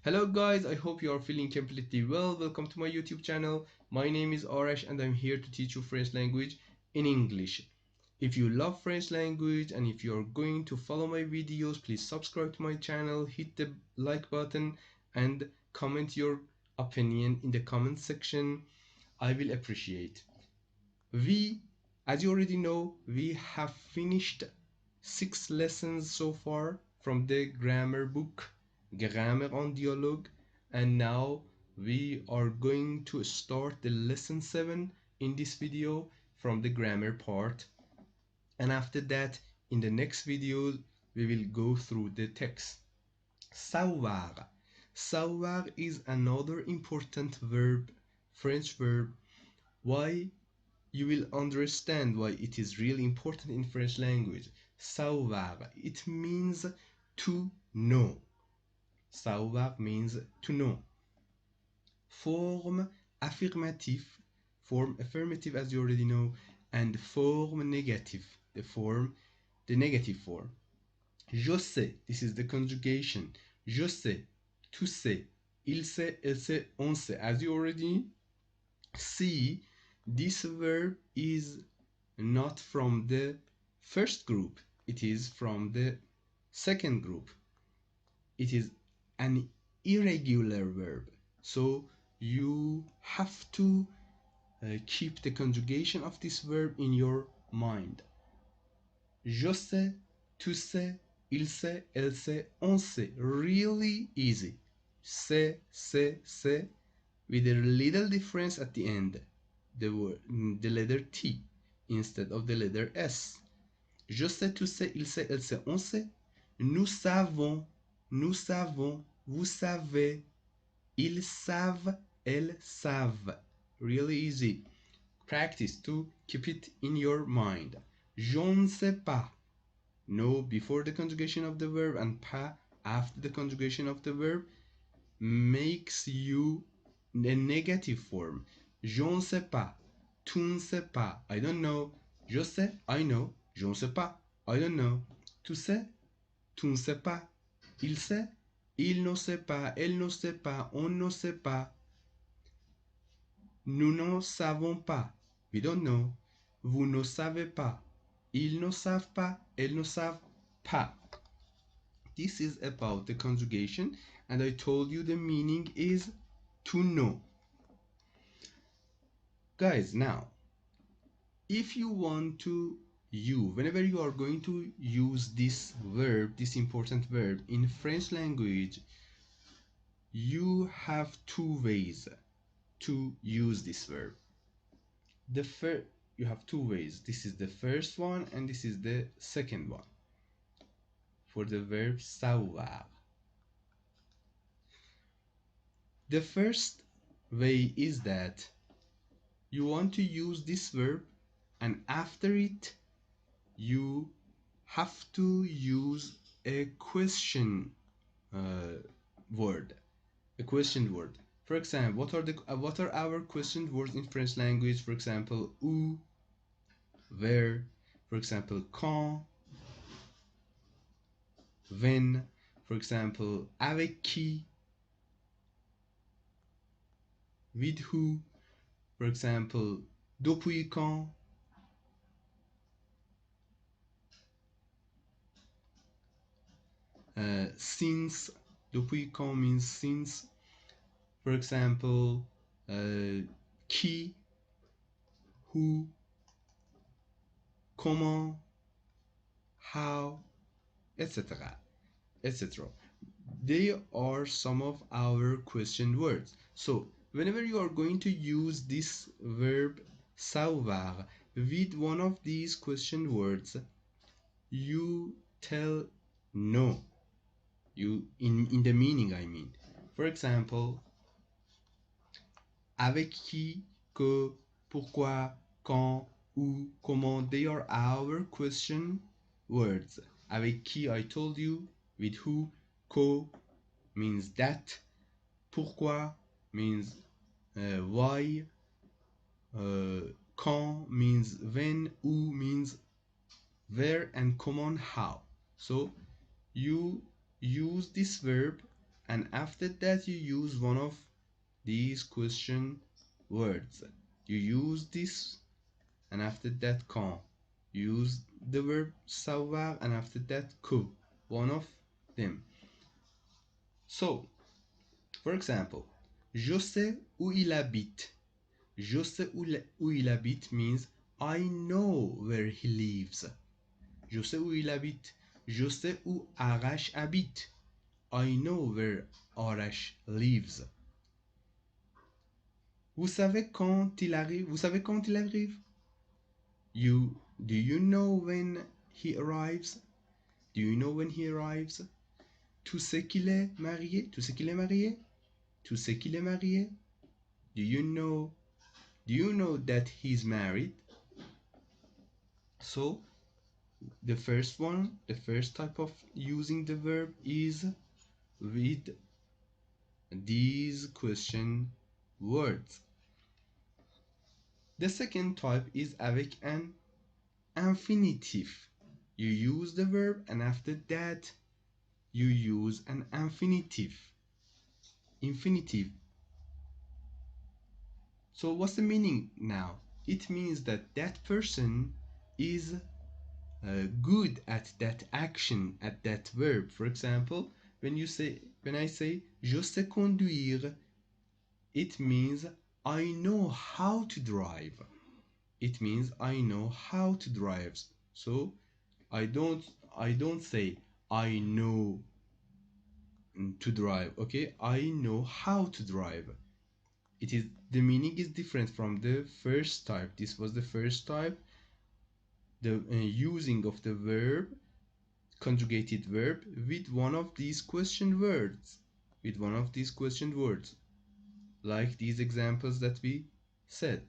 Hello guys, I hope you are feeling completely well. Welcome to my YouTube channel. My name is Arash and I'm here to teach you French language in English. If you love French language and if you are going to follow my videos, please subscribe to my channel, hit the like button and comment your opinion in the comment section. I will appreciate. As you already know, we have finished 6 lessons so far from the grammar book, Grammar en Dialogue, and now we are going to start the lesson 7 in this video from the grammar part. And after that, in the next video, we will go through the text. Savoir. Savoir is another important verb, French verb. Why? You will understand why it is really important in French language. Savoir, it means to know. Savoir means to know. Form affirmative, form affirmative as you already know, and form negative, the negative form. Je sais, this is the conjugation. Je sais, tu sais, il sait, elle sait, on sait. As you already see, this verb is not from the first group, it is from the second group. It is an irregular verb, so you have to keep the conjugation of this verb in your mind. Je sais, tu sais, il sait, elle sait, on sait. Really easy. C'est, with a little difference at the end. The letter T instead of the letter S. Je sais, tu sais, il sait, elle sait, on sait. Nous savons, vous savez. Ils savent, elles savent. Really easy. Practice to keep it in your mind. Je ne sais pas. No before the conjugation of the verb and pas after the conjugation of the verb makes you a negative form. Je ne sais pas. Tu ne sais pas. I don't know. Je sais. I know. Je ne sais pas. I don't know. Tu sais. Tu ne sais pas. Il sait. Il ne sait pas. Elle ne sait pas. On ne sait pas. Nous ne savons pas. We don't know. Vous ne savez pas. Ils ne savent pas. Elles ne savent pas. This is about the conjugation, and I told you the meaning is to know. Guys, now, if you want to whenever you are going to use this verb, this important verb in French language, you have two ways to use this verb. You have two ways. This is the first one and this is the second one for the verb savoir. The first way is that you want to use this verb and after it you have to use a question word. A question word. For example, what are our question words in French language? For example, où, where. For example, quand, when. For example, avec qui, with who. For example, depuis quand. Since. Depuis quand means since. For example, qui, who, comment, how, etc. etc. They are some of our question words. So whenever you are going to use this verb savoir with one of these question words, you tell no. You in the meaning, I mean. For example, avec qui, que, pourquoi, quand, où, comment, they are our question words. Avec qui, I told you, with who, que means that, pourquoi means why, quand means when, où means where, and comment how. So you use this verb and after that you use one of these question words. You use this, and after that quand. Use the verb savoir, and after that que. One of them. So, for example, je sais où il habite. Je sais où il habite means I know where he lives. Je sais où il habite. Je sais où Arash habite. I know where Arash lives. Vous savez quand il arrive? Vous savez quand il arrive? Do you know when he arrives? Do you know when he arrives? Tu sais qu'il est marié? Tu sais qu'il est marié? Tu sais qu'il est marié? Do you know that he's married? So the first type of using the verb is with these question words. The second type is avec an infinitive. You use the verb and after that you use an infinitive. So what's the meaning now? It means that that person is good at that action, at that verb. For example, when I say je sais conduire, it means I know how to drive. It means I know how to drive. So I don't say I know to drive. Okay, I know how to drive. It is the meaning is different from the first type. This was the first type, the using of the verb, conjugated verb, with one of these question words, like these examples that we said.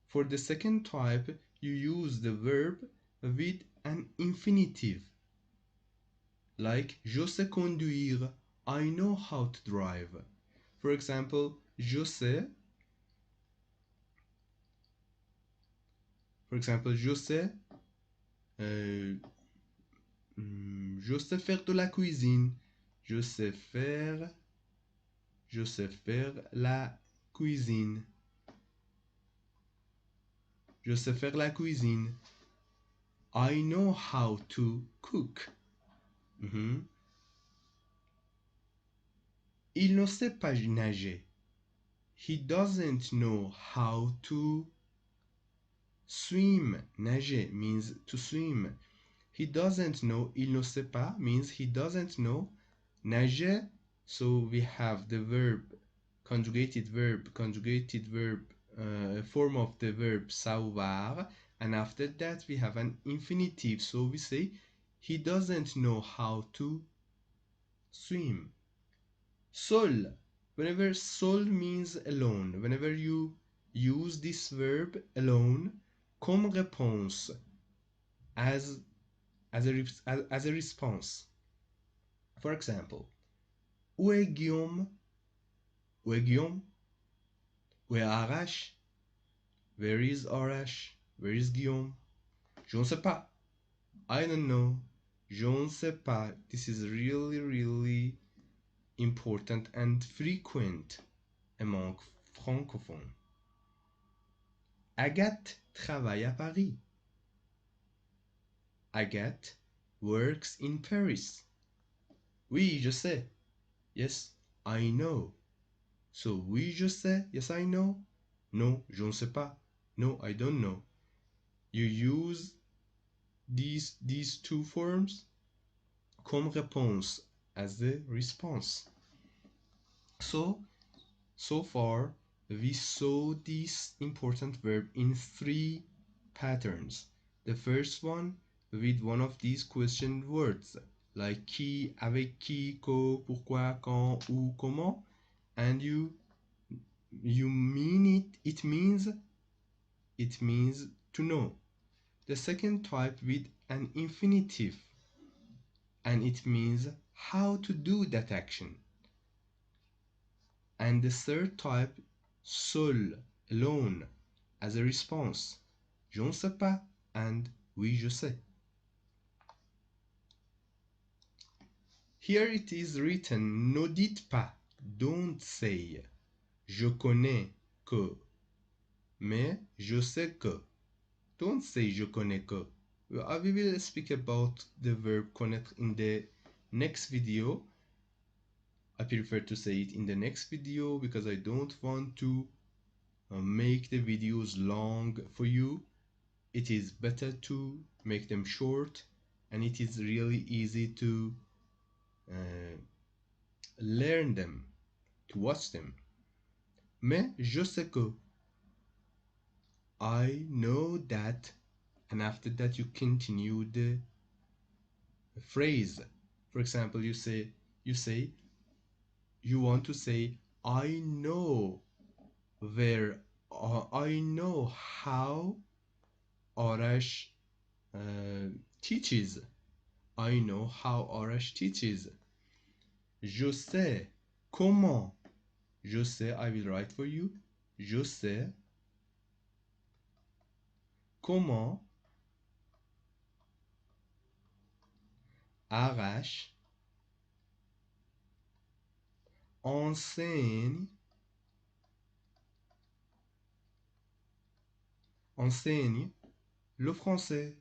For the second type, you use the verb with an infinitive, like je sais conduire, I know how to drive. For example, je sais, euh, je sais faire de la cuisine. Je sais faire la cuisine. Je sais faire la cuisine. I know how to cook. Il ne sait pas nager. He doesn't know how to swim. Nager means to swim. He doesn't know. Il ne sait pas means he doesn't know. Nager, so we have the verb, conjugated verb, form of the verb savoir, and after that we have an infinitive, so we say he doesn't know how to swim. Seul, whenever seul means alone, whenever you use this verb alone comme réponse, as a response. For example, où est Guillaume? Où est Guillaume? Where Arash? Where is Arash? Where is Guillaume? Je ne sais pas. I don't know. Je ne sais pas. This is really, really important and frequent among francophones. Agathe travaille à Paris. Agathe works in Paris. Oui, je sais. Yes, I know. So oui, je sais. Yes, I know. No, je ne sais pas. No, I don't know. You use these two forms comme réponse, as the response. So far we saw this important verb in 3 patterns. The first one with one of these question words like qui, avec qui, que, pourquoi, quand, où, comment, and you mean it means to know. The second type with an infinitive, and it means how to do that action. And the third type, seul, alone, as a response. Je ne sais pas and oui, je sais. Here it is written, ne dites pas, don't say, je connais que, mais je sais que. Don't say je connais que. We will speak about the verb connaître in the next video. I prefer to say it in the next video because I don't want to make the videos long for you. It is better to make them short, and it is really easy to uh, learn them, to watch them. Mais je sais que. I know that, and after that you continue the phrase. For example, you say you want to say I know where I know how Arash teaches. I know how Arash teaches. Je sais comment. Je sais, I will write for you. Je sais comment Arash enseigne le français.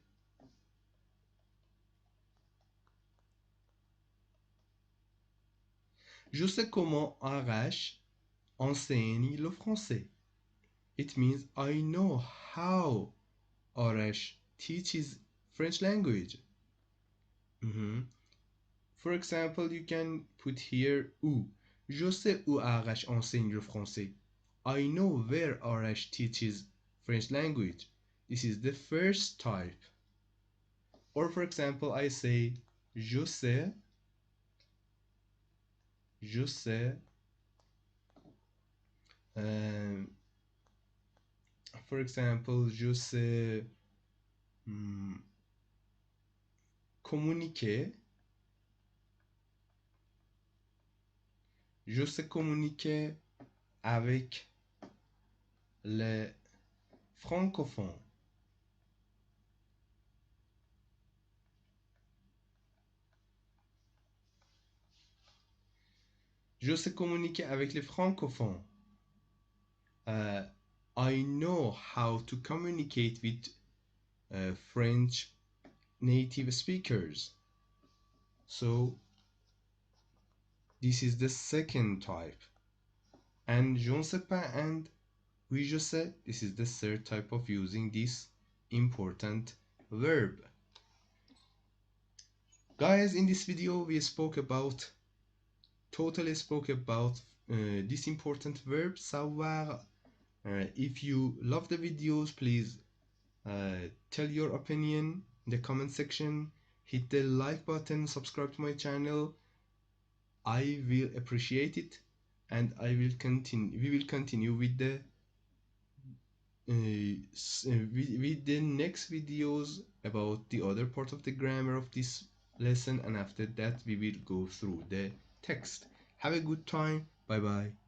Je sais comment Arash enseigne le français. It means I know how Arash teaches French language. For example, you can put here où. Je sais où Arash enseigne le français. I know where Arash teaches French language. This is the first type. Or for example, I say je sais um, for example, je sais communiquer. Je sais communiquer avec les francophones. Je sais communiquer avec les francophones. I know how to communicate with French native speakers. So this is the second type. And je ne sais pas and oui je sais, this is the third type of using this important verb. Guys, in this video we totally spoke about this important verb, savoir. If you love the videos, please tell your opinion in the comment section. Hit the like button, subscribe to my channel. I will appreciate it, and we will continue with the with the next videos about the other part of the grammar of this lesson, and after that we will go through the text. Have a good time. Bye bye.